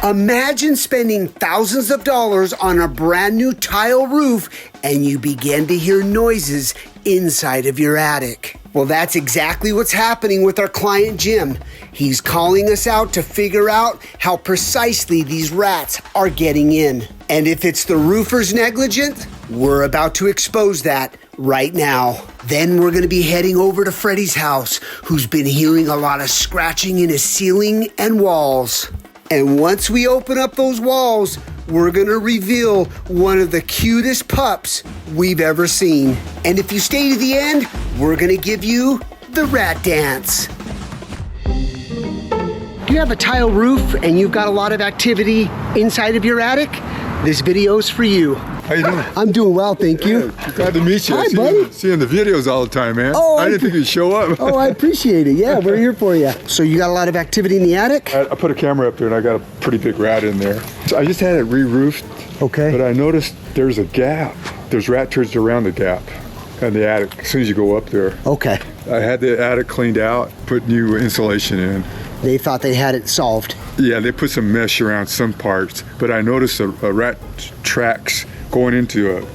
Imagine spending thousands of dollars on a brand new tile roof and you begin to hear noises inside of your attic. Well, that's exactly what's happening with our client Jim. He's calling us out to figure out how precisely these rats are getting in. And if it's the roofer's negligence, we're about to expose that right now. Then we're gonna be heading over to Freddie's house, who's been hearing a lot of scratching in his ceiling and walls. And once we open up those walls, we're gonna reveal one of the cutest pups we've ever seen. And if you stay to the end, we're gonna give you the rat dance. Do you have a tile roof and you've got a lot of activity inside of your attic? This video's for you. How you doing? I'm doing well, thank you. Yeah, glad to meet you. Hi, buddy. Seeing the videos all the time, man. Oh, I didn't think you'd show up. Oh, I appreciate it. Yeah, we're here for you. So you got a lot of activity in the attic? I put a camera up there and I got a pretty big rat in there. So I just had it re-roofed. Okay. But I noticed there's a gap. There's rat turds around the gap in the attic as soon as you go up there. Okay. I had the attic cleaned out, put new insulation in. They thought they had it solved. Yeah, they put some mesh around some parts, but I noticed a rat tracks going into a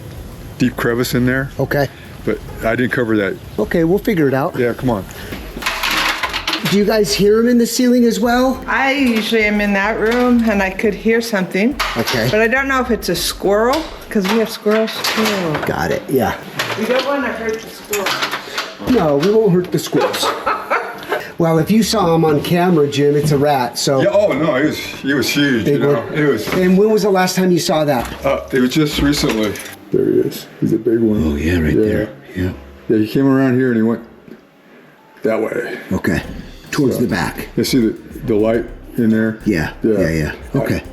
deep crevice in there. Okay. But I didn't cover that. Okay, we'll figure it out. Yeah, come on. Do you guys hear them in the ceiling as well? I usually am in that room and I could hear something. Okay. But I don't know if it's a squirrel, because we have squirrels too. Got it, yeah. We don't want to hurt the squirrels. No, we won't hurt the squirrels. Well, if you saw him on camera, Jim, it's a rat, so. Yeah, oh no, he was huge, Big you know. one. It was. And when was the last time you saw that? It was just recently. There he is. He's a big one. Oh, yeah, right there. Yeah. Yeah, he came around here and he went that way. Okay. Towards the back. You see the light in there? Yeah. Yeah. Okay.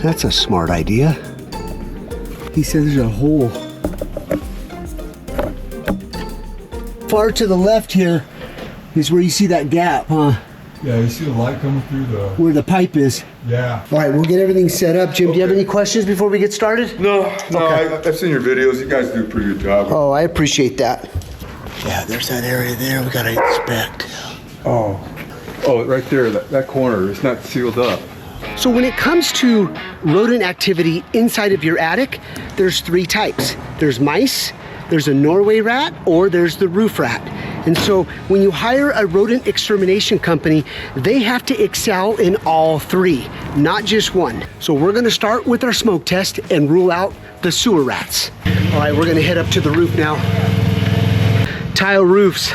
That's a smart idea. He says there's a hole. Far to the left here is where you see that gap, huh? Yeah, you see the light coming through the... Where the pipe is. Yeah. All right, we'll get everything set up. Jim, do you have any questions before we get started? No, Okay. I've seen your videos. You guys do a pretty good job. Oh, I appreciate that. Yeah, there's that area there we gotta inspect. Oh, right there, that corner, it's not sealed up. So when it comes to rodent activity inside of your attic, there's three types. There's mice, there's a Norway rat, or there's the roof rat. And so when you hire a rodent extermination company, they have to excel in all three, not just one. So we're gonna start with our smoke test and rule out the sewer rats. All right, we're gonna head up to the roof now. Tile roofs,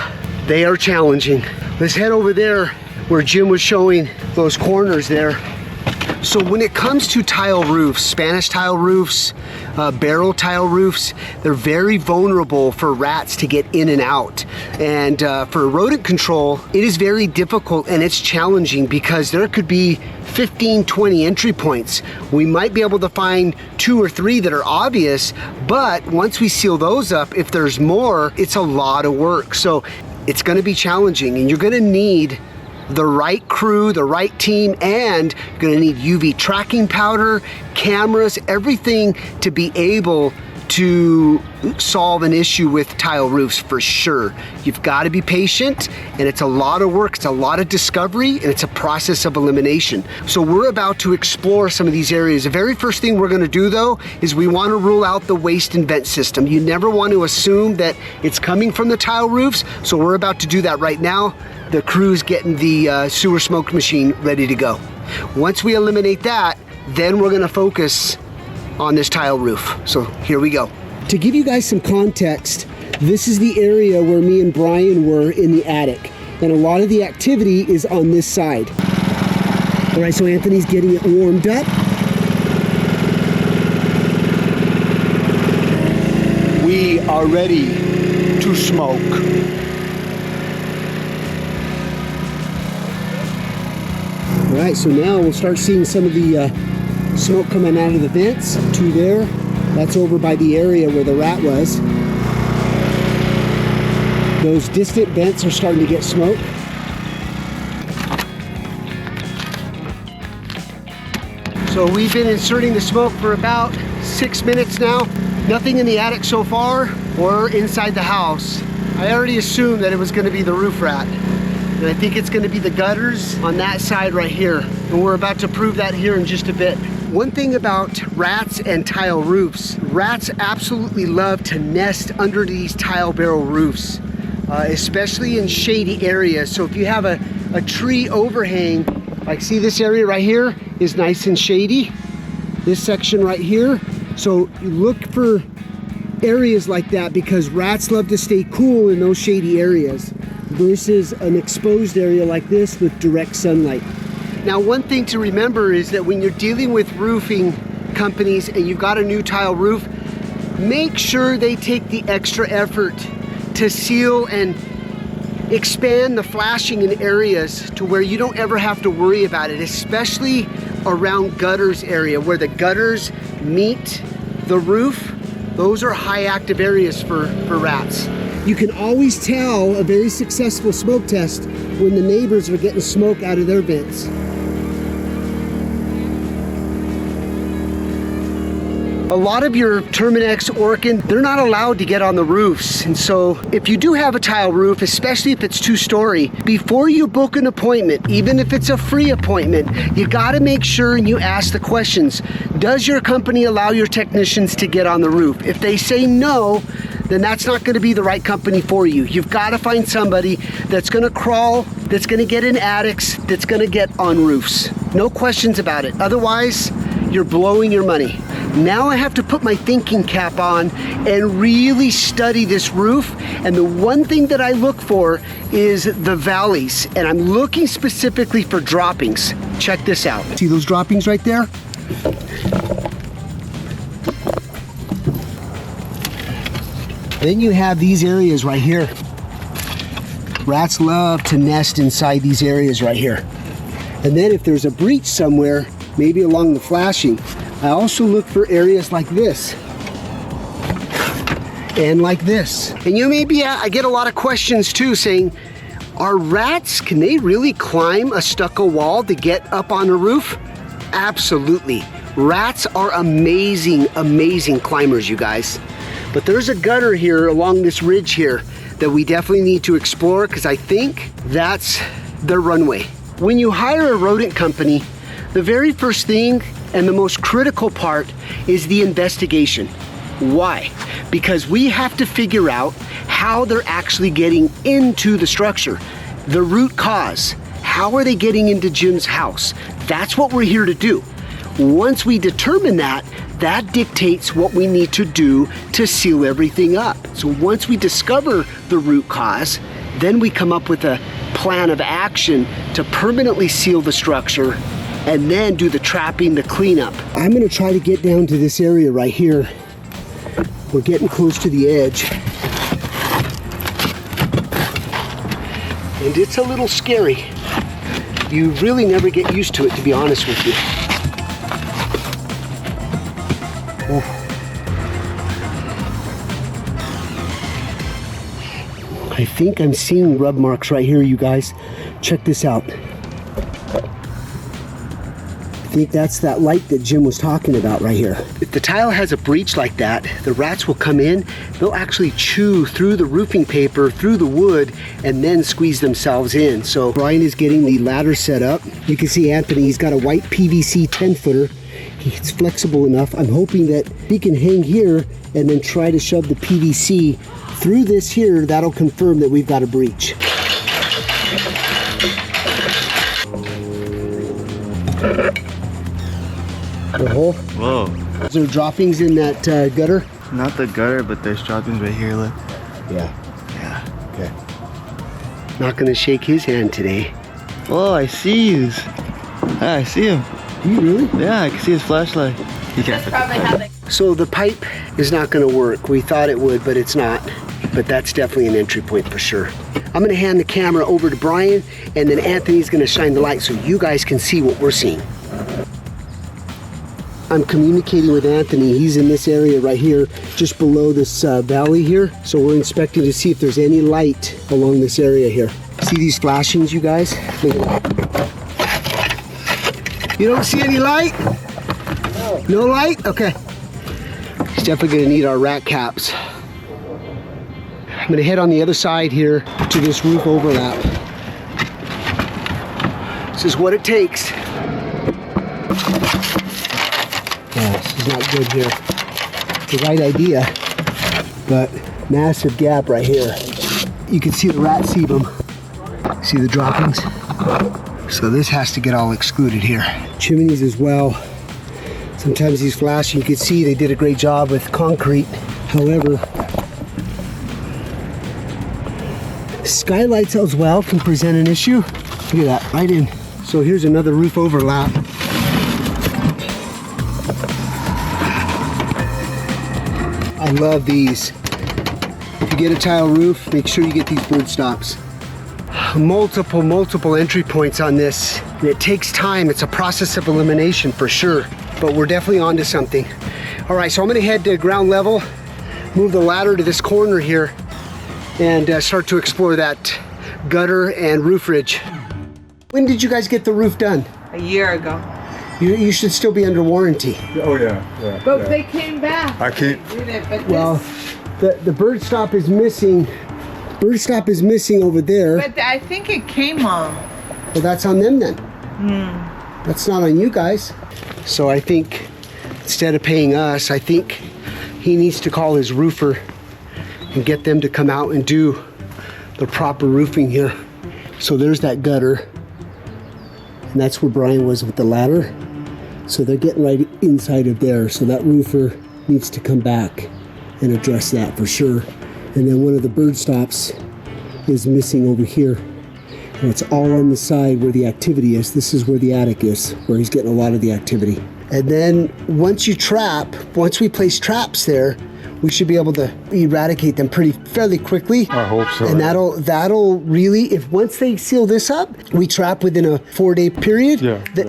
they are challenging. Let's head over there where Jim was showing those corners there. So when it comes to tile roofs, Spanish tile roofs, barrel tile roofs, they're very vulnerable for rats to get in and out. And for rodent control, it is very difficult and it's challenging because there could be 15, 20 entry points. We might be able to find 2 or 3 that are obvious, but once we seal those up, if there's more, it's a lot of work. So it's gonna be challenging and you're gonna need the right crew, the right team, and you're gonna need UV tracking powder, cameras, everything to be able to solve an issue with tile roofs for sure. You've got to be patient, and it's a lot of work, it's a lot of discovery, and it's a process of elimination. So we're about to explore some of these areas. The very first thing we're gonna do though is we wanna rule out the waste and vent system. You never want to assume that it's coming from the tile roofs, so we're about to do that right now. The crew's getting the sewer smoke machine ready to go. Once we eliminate that, then we're gonna focus on this tile roof. So here we go. To give you guys some context, this is the area where me and Brian were in the attic. And a lot of the activity is on this side. All right, so Anthony's getting it warmed up. We are ready to smoke. All right, so now we'll start seeing some of the smoke coming out of the vents. 2 there. That's over by the area where the rat was. Those distant vents are starting to get smoke. So we've been inserting the smoke for about 6 minutes now. Nothing in the attic so far or inside the house. I already assumed that it was going to be the roof rat. And I think it's going to be the gutters on that side right here. And we're about to prove that here in just a bit. One thing about rats and tile roofs, rats absolutely love to nest under these tile barrel roofs, especially in shady areas. So if you have a tree overhang, like see this area right here is nice and shady. This section right here. So you look for areas like that because rats love to stay cool in those shady areas versus an exposed area like this with direct sunlight. Now, one thing to remember is that when you're dealing with roofing companies and you've got a new tile roof, make sure they take the extra effort to seal and expand the flashing in areas to where you don't ever have to worry about it, especially around gutters area where the gutters meet the roof. Those are high active areas for rats. You can always tell a very successful smoke test when the neighbors are getting smoke out of their vents. A lot of your Terminex Orkin, they're not allowed to get on the roofs. And so if you do have a tile roof, especially if it's 2-story, before you book an appointment, even if it's a free appointment, you gotta make sure and you ask the questions. Does your company allow your technicians to get on the roof? If they say no, then that's not gonna be the right company for you. You've gotta find somebody that's gonna crawl, that's gonna get in attics, that's gonna get on roofs. No questions about it. Otherwise, you're blowing your money. Now I have to put my thinking cap on and really study this roof. And the one thing that I look for is the valleys. And I'm looking specifically for droppings. Check this out. See those droppings right there? Then you have these areas right here. Rats love to nest inside these areas right here. And then if there's a breach somewhere, maybe along the flashing, I also look for areas like this and like this. And I get a lot of questions too saying, are rats, can they really climb a stucco wall to get up on a roof? Absolutely. Rats are amazing, amazing climbers, you guys. But there's a gutter here along this ridge here that we definitely need to explore because I think that's their runway. When you hire a rodent company, the very first thing and the most critical part is the investigation. Why? Because we have to figure out how they're actually getting into the structure. The root cause. How are they getting into Jim's house? That's what we're here to do. Once we determine that, that dictates what we need to do to seal everything up. So once we discover the root cause, then we come up with a plan of action to permanently seal the structure and then do the trapping, the cleanup. I'm gonna try to get down to this area right here. We're getting close to the edge. And it's a little scary. You really never get used to it, to be honest with you. Oh. I think I'm seeing rub marks right here, you guys. Check this out. I think that's that light that Jim was talking about right here. If the tile has a breach like that, the rats will come in, they'll actually chew through the roofing paper, through the wood, and then squeeze themselves in. So Brian is getting the ladder set up. You can see Anthony, he's got a white PVC 10-footer. It's flexible enough. I'm hoping that he can hang here and then try to shove the PVC through this here. That'll confirm that we've got a breach. Hole. Whoa. Is there droppings in that gutter? Not the gutter, but there's droppings right here, look. Yeah. Yeah. Okay. Not gonna shake his hand today. Whoa, I see you. Yeah, I see him. You really? Yeah, I can see his flashlight. You can't fit the So the pipe is not gonna work. We thought it would, but it's not. But that's definitely an entry point for sure. I'm gonna hand the camera over to Brian, and then Anthony's gonna shine the light so you guys can see what we're seeing. I'm communicating with Anthony. He's in this area right here, just below this valley here. So we're inspecting to see if there's any light along this area here. See these flashings, you guys? Look at that. You don't see any light? No light? Okay. He's definitely gonna need our rat caps. I'm gonna head on the other side here to this roof overlap. This is what it takes. Yeah, this is not good here. The right idea, but massive gap right here. You can see the rat sebum. See the droppings? So this has to get all excluded here. Chimneys as well. Sometimes these flashing, you can see they did a great job with concrete. However, skylights as well can present an issue. Look at that, right in. So here's another roof overlap. I love these. If you get a tile roof, make sure you get these bird stops. Multiple entry points on this. And it takes time. It's a process of elimination for sure, but we're definitely onto something. All right, so I'm gonna head to ground level, move the ladder to this corner here, and start to explore that gutter and roof ridge. When did you guys get the roof done? A year ago. You should still be under warranty. Oh yeah, yeah. But they came back. I can't. Did it, but Well, the bird stop is missing. Bird stop is missing over there. But I think it came off. Well, that's on them then. That's not on you guys. So I think instead of paying us, I think he needs to call his roofer and get them to come out and do the proper roofing here. So there's that gutter. And that's where Brian was with the ladder. So they're getting right inside of there. So that roofer needs to come back and address that for sure. And then one of the bird stops is missing over here. And it's all on the side where the activity is. This is where the attic is, where he's getting a lot of the activity. And then once we place traps there, we should be able to eradicate them fairly quickly. I hope so. And that'll really, if once they seal this up, we trap within a 4-day period,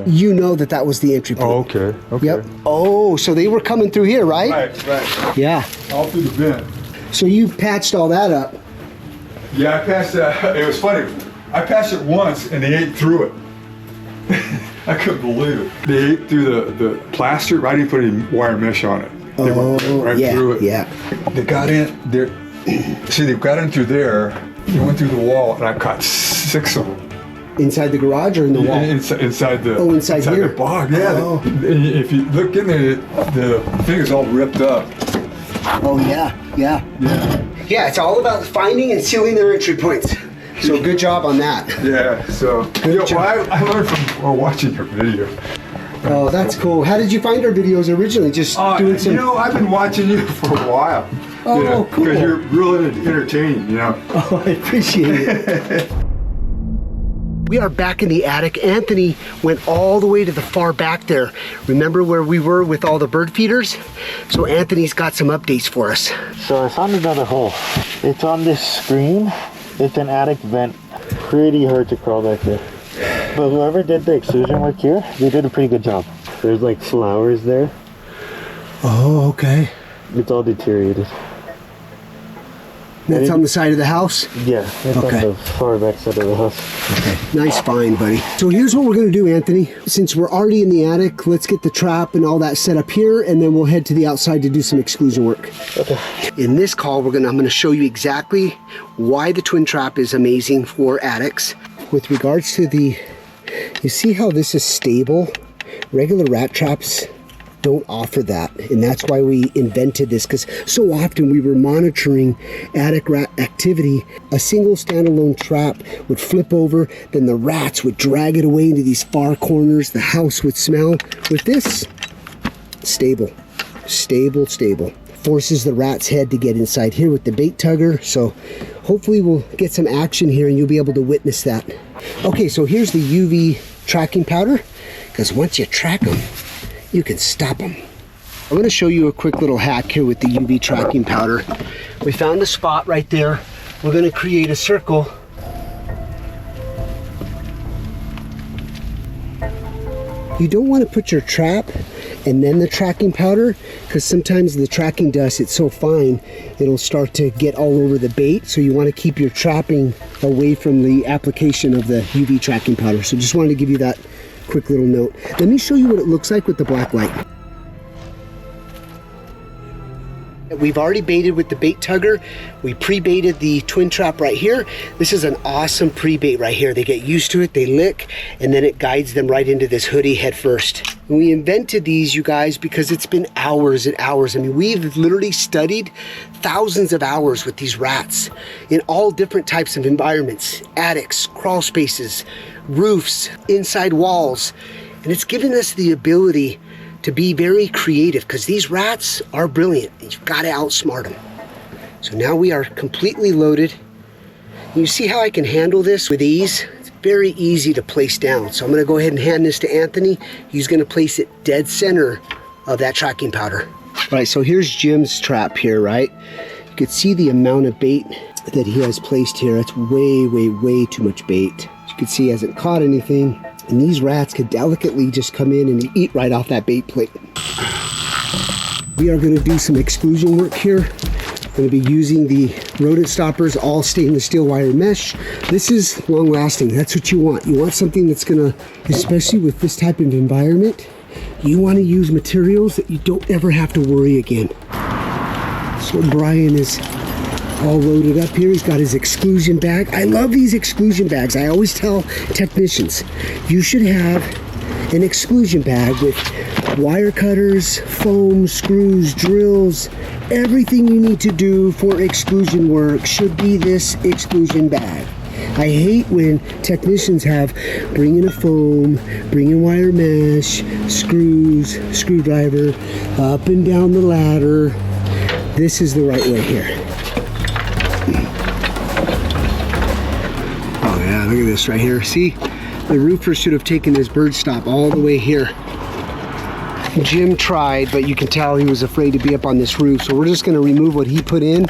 you know that was the entry point. Oh, okay. Okay. Yep. Oh, so they were coming through here, right? Right. Yeah. All through the vent. So you patched all that up. Yeah, I passed that. It was funny. I passed it once and they ate through it. I couldn't believe it. They ate through the plaster. I didn't put any wire mesh on it. They went right through it. Yeah. They got in there. See, they got in through there. They went through the wall, and I caught 6 of them. Inside the garage or in the wall? Inside the. Oh, inside here. The bog. Yeah. Oh. If you look in there, the thing is all ripped up. Oh yeah. Yeah, it's all about finding and sealing their entry points. So good job on that. Yeah. So I learned from watching your video. Oh, that's cool. How did you find our videos originally? Just doing some... I've been watching you for a while. Oh, cool. Because you're really entertaining, Oh, I appreciate it. We are back in the attic. Anthony went all the way to the far back there. Remember where we were with all the bird feeders? So Anthony's got some updates for us. So I found another hole. It's on this screen. It's an attic vent. Pretty hard to crawl back there. But whoever did the extrusion work here, they did a pretty good job. There's like flowers there. Oh, okay. It's all deteriorated. That's on the side of the house? Yeah, it's on the far back side of the house. Okay, nice find, buddy. So here's what we're gonna do, Anthony. Since we're already in the attic, let's get the trap and all that set up here, and then we'll head to the outside to do some exclusion work. Okay. In this call, I'm gonna show you exactly why the twin trap is amazing for attics. With regards to you see how this is stable? Regular rat traps don't offer that, and that's why we invented this, because so often we were monitoring attic rat activity. A single standalone trap would flip over, then the rats would drag it away into these far corners, the house would smell. With this, stable. Forces the rat's head to get inside here with the bait tugger, so hopefully we'll get some action here and you'll be able to witness that. Okay, so here's the UV tracking powder, because once you track them, you can stop them. I'm going to show you a quick little hack here with the UV tracking powder. We found a spot right there. We're going to create a circle. You don't want to put your trap and then the tracking powder, because sometimes the tracking dust, it's so fine, it'll start to get all over the bait. So you want to keep your trapping away from the application of the UV tracking powder. So just wanted to give you that quick little note. Let me show you what it looks like with the black light. We've already baited with the bait tugger. We pre-baited the twin trap right here. This is an awesome pre-bait right here. They get used to it, they lick, and then it guides them right into this hoodie head first. And we invented these, you guys, because it's been hours and hours. I mean, we've literally studied thousands of hours with these rats in all different types of environments, attics, crawl spaces, roofs, inside walls. And it's given us the ability to be very creative, because these rats are brilliant and you've got to outsmart them. So now we are completely loaded. You see how I can handle this with ease? It's very easy to place down. So I'm going to go ahead and hand this to Anthony. He's going to place it dead center of that tracking powder. All right, so here's Jim's trap here, right? You can see the amount of bait that he has placed here. That's way, way, way too much bait. As you can see, he hasn't caught anything. And these rats could delicately just come in and eat right off that bait plate. We are going to do some exclusion work here. We're going to be using the rodent stoppers, all stainless steel wire mesh. This is long lasting. That's what you want. You want something that's going to, especially with this type of environment, you want to use materials that you don't ever have to worry again. So Brian is all loaded up here. He's got his exclusion bag. I love these exclusion bags. I always tell technicians, you should have an exclusion bag with wire cutters, foam, screws, drills, everything you need to do for exclusion work should be this exclusion bag. I hate when technicians have bring in a foam, bring in wire mesh, screws, screwdriver, up and down the ladder. This is the right way here. Oh yeah, look at this right here. See, the roofer should have taken this bird stop all the way here. Jim tried, but you can tell he was afraid to be up on this roof. So we're just gonna remove what he put in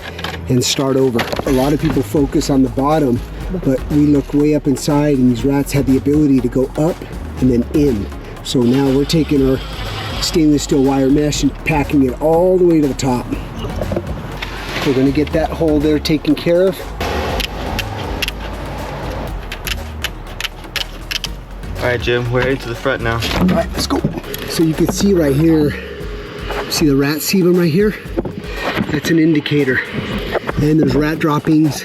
and start over. A lot of people focus on the bottom, but we look way up inside and these rats have the ability to go up and then in. So now we're taking our stainless steel wire mesh and packing it all the way to the top. We're gonna get that hole there taken care of. All right, Jim, we're heading to the front now. All right, let's go. So you can see right here, see the rat sebum right here? That's an indicator. And there's rat droppings.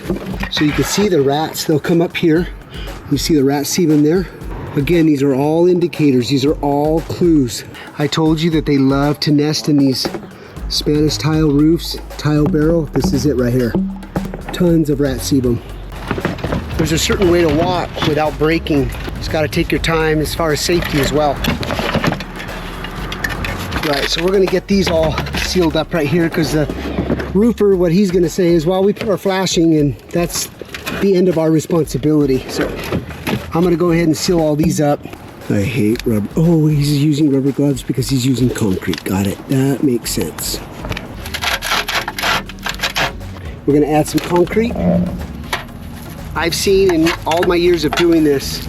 So you can see the rats, they'll come up here. You see the rat sebum there? Again, these are all indicators. These are all clues. I told you that they love to nest in these Spanish tile roofs, tile barrel. This is it right here. Tons of rat sebum. There's a certain way to walk without breaking. Just got to take your time as far as safety as well. Right, so we're going to get these all sealed up right here, because the roofer, what he's going to say is, well, we put our flashing and that's the end of our responsibility. So I'm going to go ahead and seal all these up. I hate rubber. Oh, he's using rubber gloves because he's using concrete. Got it. That makes sense. We're going to add some concrete. I've seen in all my years of doing this,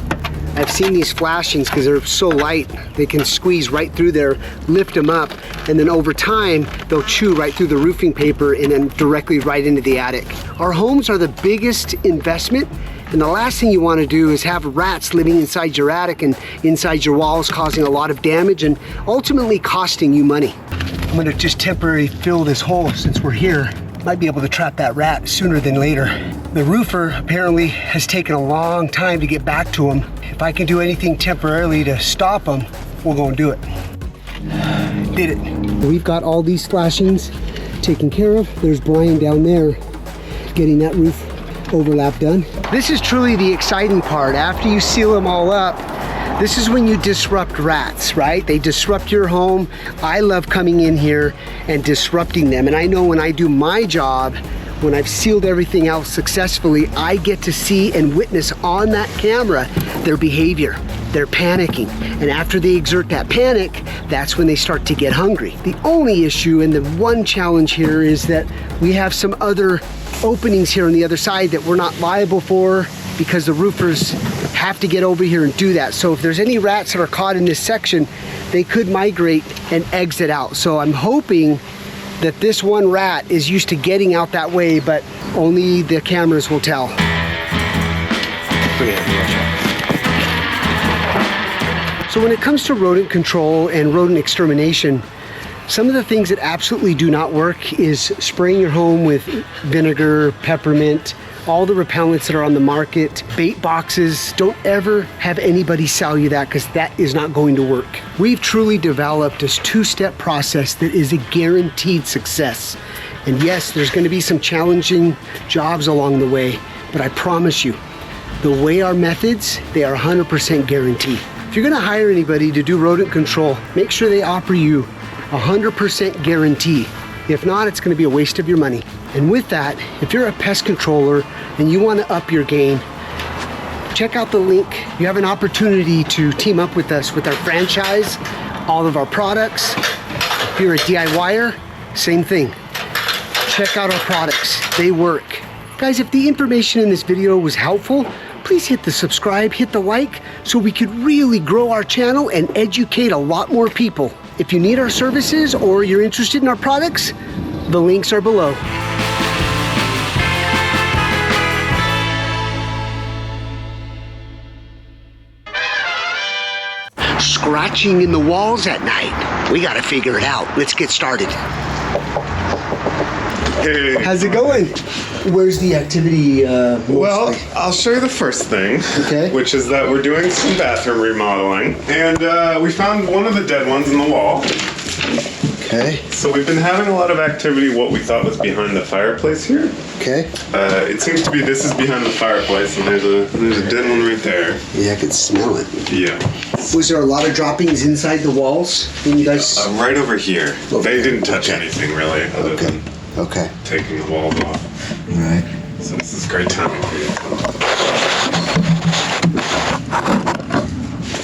I've seen these flashings, because they're so light, they can squeeze right through there, lift them up, and then over time, they'll chew right through the roofing paper and then directly right into the attic. Our homes are the biggest investment, and the last thing you want to do is have rats living inside your attic and inside your walls, causing a lot of damage and ultimately costing you money. I'm going to just temporarily fill this hole since we're here. Might be able to trap that rat sooner than later. The roofer apparently has taken a long time to get back to him. If I can do anything temporarily to stop him, we'll go and do it. Did it. We've got all these flashings taken care of. There's Brian down there getting that roof overlap done. This is truly the exciting part. After you seal them all up, this is when you disrupt rats, right? They disrupt your home. I love coming in here and disrupting them. And I know when I do my job, when I've sealed everything out successfully, I get to see and witness on that camera their behavior. They're panicking. And after they exert that panic, that's when they start to get hungry. The only issue and the one challenge here is that we have some other openings here on the other side that we're not liable for, because the roofers have to get over here and do that. So if there's any rats that are caught in this section, they could migrate and exit out. So I'm hoping that this one rat is used to getting out that way, but only the cameras will tell. So when it comes to rodent control and rodent extermination, Some of the things that absolutely do not work is spraying your home with vinegar, peppermint, all the repellents that are on the market, bait boxes. Don't ever have anybody sell you that, because that is not going to work. We've truly developed this two-step process that is a guaranteed success. And yes, there's going to be some challenging jobs along the way, but I promise you, the way our methods, they are 100% guaranteed. If you're going to hire anybody to do rodent control, make sure they offer you 100% guarantee. If not, it's going to be a waste of your money. And with that, if you're a pest controller and you want to up your game, check out the link. You have an opportunity to team up with us with our franchise, all of our products. If you're a DIYer, same thing. Check out our products, they work. Guys, if the information in this video was helpful, please hit the subscribe, hit the like, so we could really grow our channel and educate a lot more people. If you need our services or you're interested in our products, the links are below. Scratching in the walls at night. We gotta figure it out. Let's get started. Hey. How's it going? Where's the activity? Well, I'll show you the first thing, Okay. which is that we're doing some bathroom remodeling, and we found one of the dead ones in the wall. Okay. So we've been having a lot of activity. What we thought was behind the fireplace here. Okay. It seems to be this is behind the fireplace, and there's a dead one right there. Yeah, I can smell it. Yeah. Was there a lot of droppings inside the walls when you guys? Right over here. Okay. They didn't touch Okay. anything really, other Okay. than Okay. taking the walls off. All right. So this is great timing for you.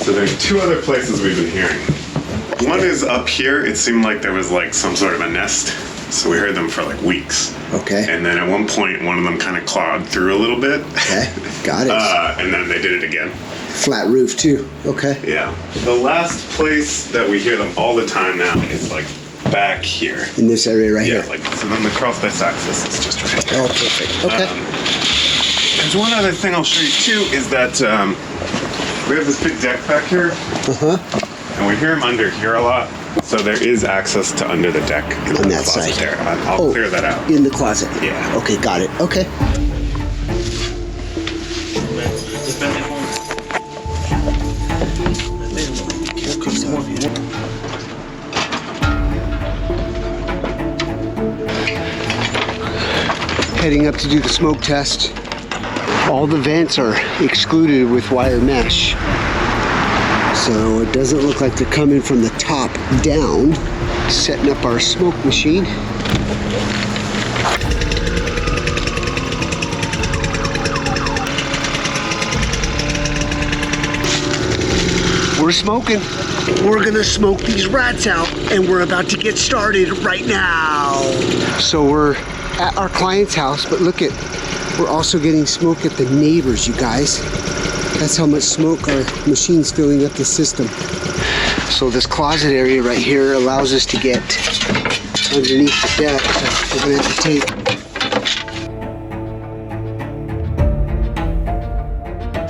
So there's two other places we've been hearing. One is up here. It seemed like there was like some sort of a nest. So we heard them for like weeks. Okay. And then at one point, one of them kind of clawed through a little bit. Okay. Got it. And then they did it again. Flat roof too. Okay. Yeah. The last place that we hear them all the time now is like back here. In this area right Yeah, here. like so then the cross this axis is just right here. Oh, perfect. Okay. There's one other thing I'll show you too is that we have this big deck back here. And we hear them under here a lot. So there is access to under the deck in On the that closet side. there. I'll clear that out. In the closet. Yeah. Okay, got it. Okay. Heading up to do the smoke test. All the vents are excluded with wire mesh. So it doesn't look like they're coming from the top down. Setting up our smoke machine. We're smoking. We're gonna smoke these rats out, and we're about to get started right now. So we're at our client's house, but look at, we're also getting smoke at the neighbors, you guys. That's how much smoke our machine's filling up the system. So this closet area right here allows us to get underneath the deck. So we're gonna have to take.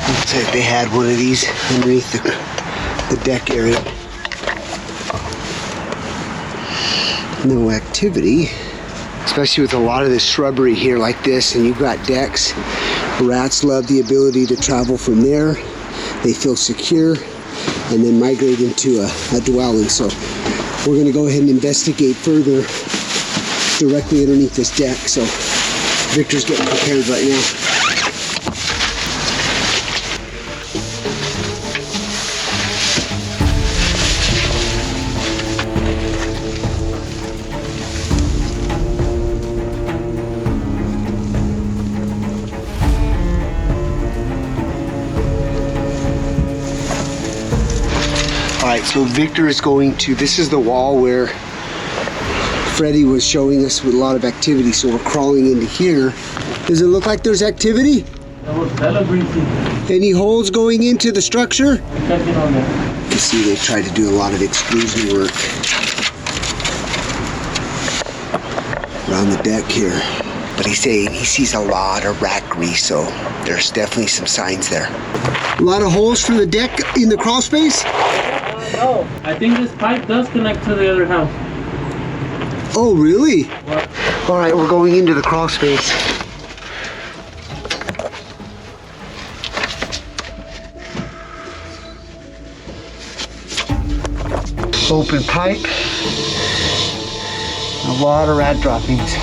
Looks like they had one of these underneath the deck area. No activity, especially with a lot of this shrubbery here like this, and you've got decks. Rats love the ability to travel from there. They feel secure and then migrate into a dwelling. So we're gonna go ahead and investigate further directly underneath this deck. So Victor's getting prepared right now. All right, so Victor is going to, this is the wall where Freddie was showing us with a lot of activity, so we're crawling into here. Does it look like there's activity? Any holes going into the structure? You see, they tried to do a lot of exclusion work around the deck here. But he's saying he sees a lot of rat grease, so there's definitely some signs there. A lot of holes from the deck in the crawl space? No, I think this pipe does connect to the other house. Oh, really? All right, we're going into the crawl space. Open pipe. A lot of rat droppings.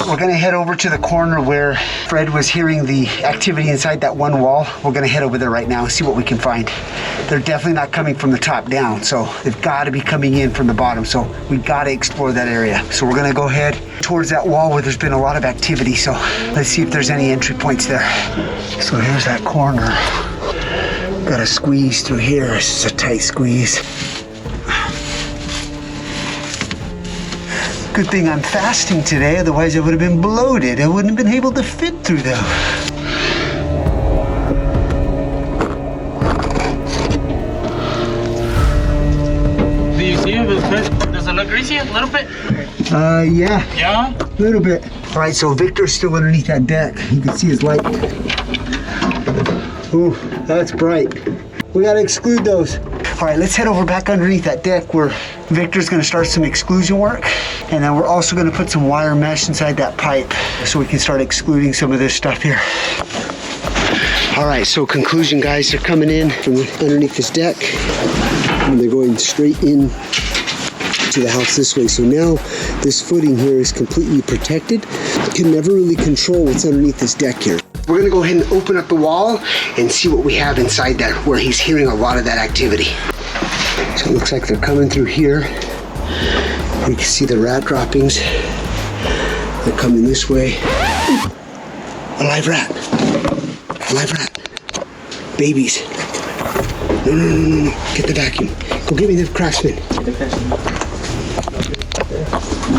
We're gonna head over to the corner where Fred was hearing the activity inside that one wall. We're gonna head over there right now and see what we can find. They're definitely not coming from the top down, so they've gotta be coming in from the bottom, so we gotta explore that area. So we're gonna go ahead towards that wall where there's been a lot of activity, so let's see if there's any entry points there. So here's that corner. Gotta squeeze through here. This is a tight squeeze. Good thing I'm fasting today, otherwise I would have been bloated. I wouldn't have been able to fit through them. Do you see the fish? Does it look greasy a little bit? Yeah, Yeah? a little bit. All right, so Victor's still underneath that deck. You can see his light. Ooh, that's bright. We gotta exclude those. All right, let's head over back underneath that deck where Victor's gonna start some exclusion work. And then we're also gonna put some wire mesh inside that pipe so we can start excluding some of this stuff here. All right, so conclusion, guys, they're coming in from underneath this deck and they're going straight in to the house this way. So now this footing here is completely protected. Can never really control what's underneath this deck here. We're gonna go ahead and open up the wall and see what we have inside that, where he's hearing a lot of that activity. So it looks like they're coming through here. You can see the rat droppings. They're coming this way. Ooh, a live rat. A live rat. Babies. No. Get the vacuum. Go get me the Craftsman.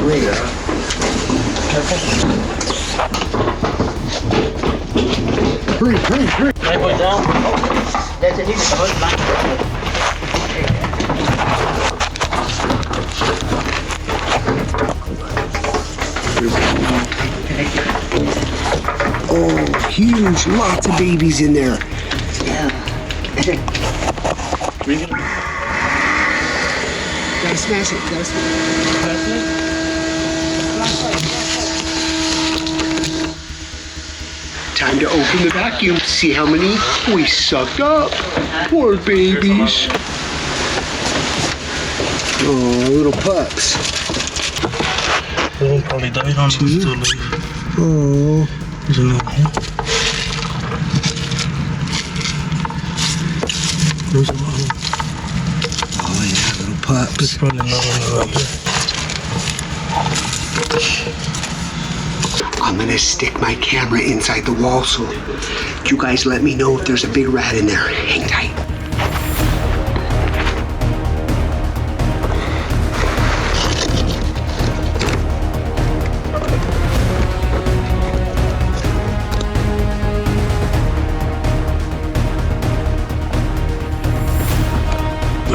Hurry. Oh, huge, lots of babies in there. Gotta smash it, Time to open the vacuum, see how many we sucked up. Poor babies. Oh, little pups. They probably died on this too. Oh. There's another one. There's another one. Oh yeah, little pups. There's probably another one right there. I'm gonna stick my camera inside the wall, so you guys let me know if there's a big rat in there. Hang tight.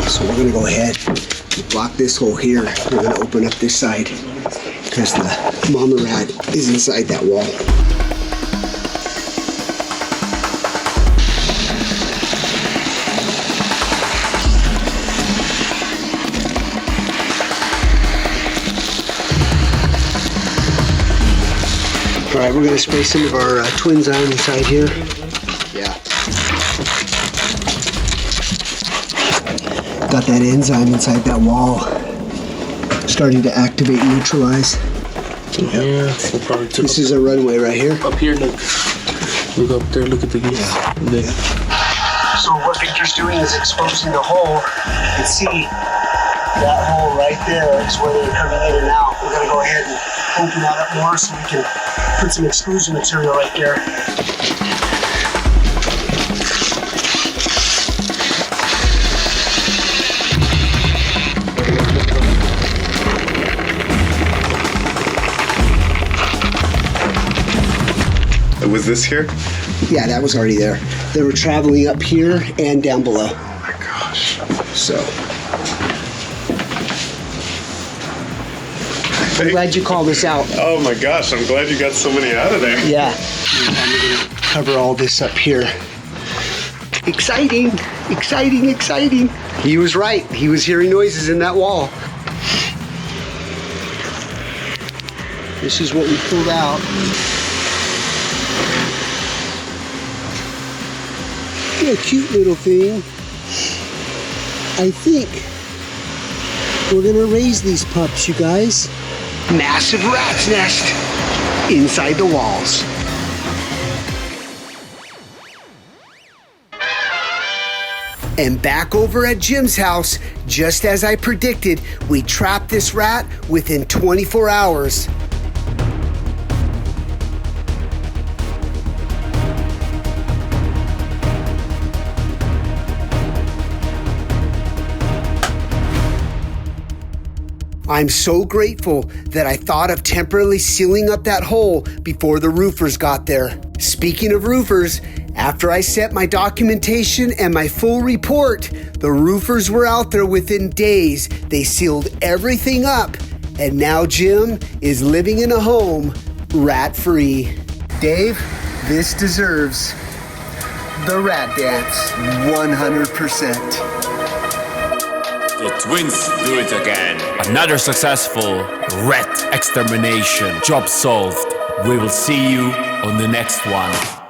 So we're gonna go ahead and block this hole here. We're gonna open up this side because the mama rat is inside that wall. All right, we're gonna spray some of our twins on inside here. Yeah. Got that enzyme inside that wall. Starting to activate and neutralize. Yeah, we'll probably took This is a runway right here. up here. Look up there. Look at the geese. There. So what Victor's doing is exposing the hole. You can see that hole right there is where they're coming in and out. We're gonna go ahead and open that up more so we can put some exclusion material right there. Was this here? Yeah, that was already there. They were traveling up here and down below. Oh my gosh. So. I'm glad you called us out. Oh my gosh, I'm glad you got so many out of there. Yeah. I'm gonna cover all this up here. Exciting. Exciting, exciting. He was right. He was hearing noises in that wall. This is what we pulled out. Yeah, cute little thing. I think we're gonna raise these pups, you guys. Massive rat's nest inside the walls. And back over at Jim's house, just as I predicted, we trapped this rat within 24 hours. I'm so grateful that I thought of temporarily sealing up that hole before the roofers got there. Speaking of roofers, after I sent my documentation and my full report, the roofers were out there within days. They sealed everything up, and now Jim is living in a home rat-free. Dave, this deserves the rat dance 100%. The twins do it again. Another successful rat extermination. Job solved. We will see you on the next one.